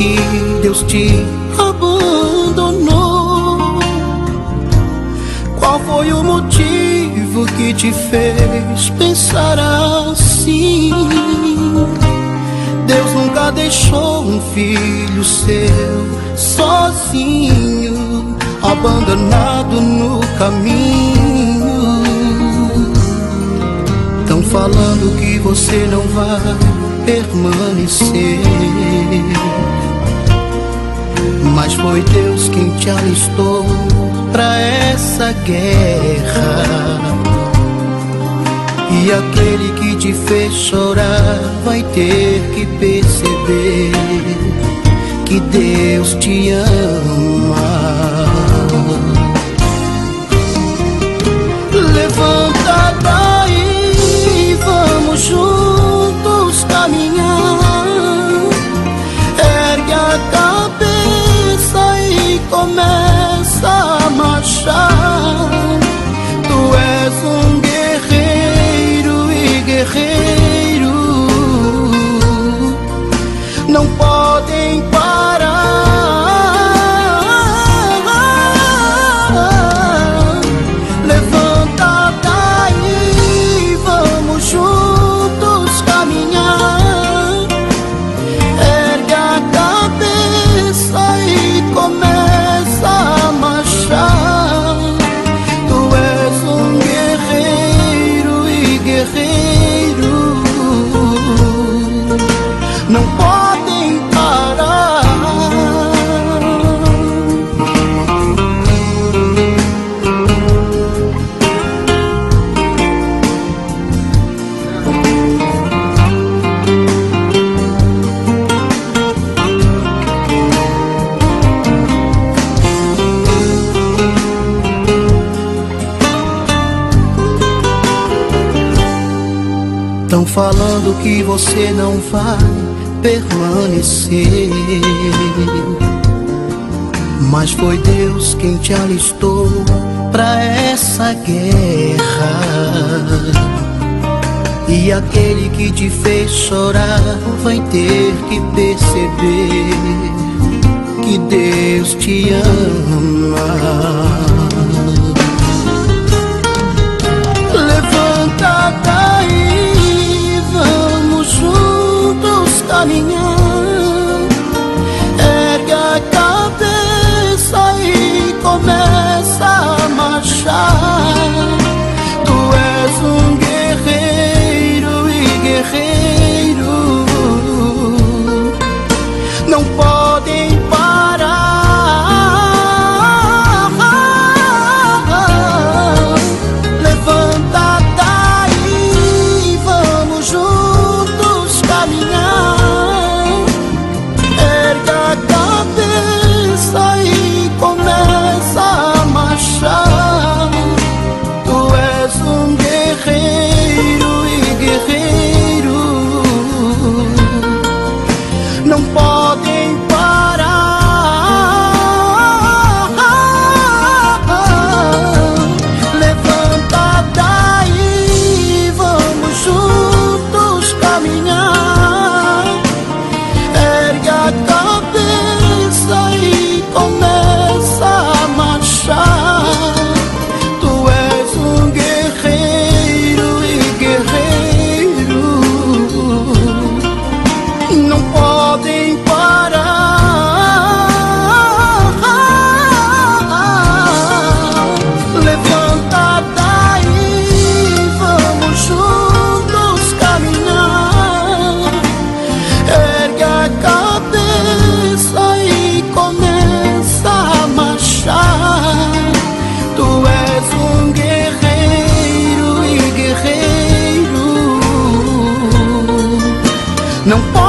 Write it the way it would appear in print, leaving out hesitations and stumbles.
que Deus te abandonou? Qual foi o motivo que te fez pensar assim? Deus nunca deixou um filho seu sozinho, abandonado no caminho. Tão falando que você não vai permanecer, mas foi Deus quem te alistou pra essa guerra. E aquele que te fez chorar vai ter que perceber que Deus te ama. Levanta daí, vamos juntos caminhar. Ergue a cabeça e começa a marchar. Tu és um guerreiro, não podem parar. Levanta daí, vamos juntos caminhar. Ergue a cabeça e começa a marchar. Tu és um guerreiro, não podem parar. Tão falando que você não vai permanecer, mas foi Deus quem te alistou pra essa guerra. E aquele que te fez chorar vai ter que perceber que Deus te ama. Levanta daí, vamos juntos caminhar. Ergue a cabeça e começa a marchar. Tu és um guerreiro, não podem parar. Levanta daí, vamos juntos caminhar. Ergue a cabeça e começa a marchar. Tu és um guerreiro, não podem parar. Levanta daí, vamos juntos caminhar. Ergue a cabeça e começa a marchar. Tu és um guerreiro, não podem parar. Levanta daí, vamos juntos caminhar. Ergue a cabeça e começa a marchar. Tu és um guerreiro, não pode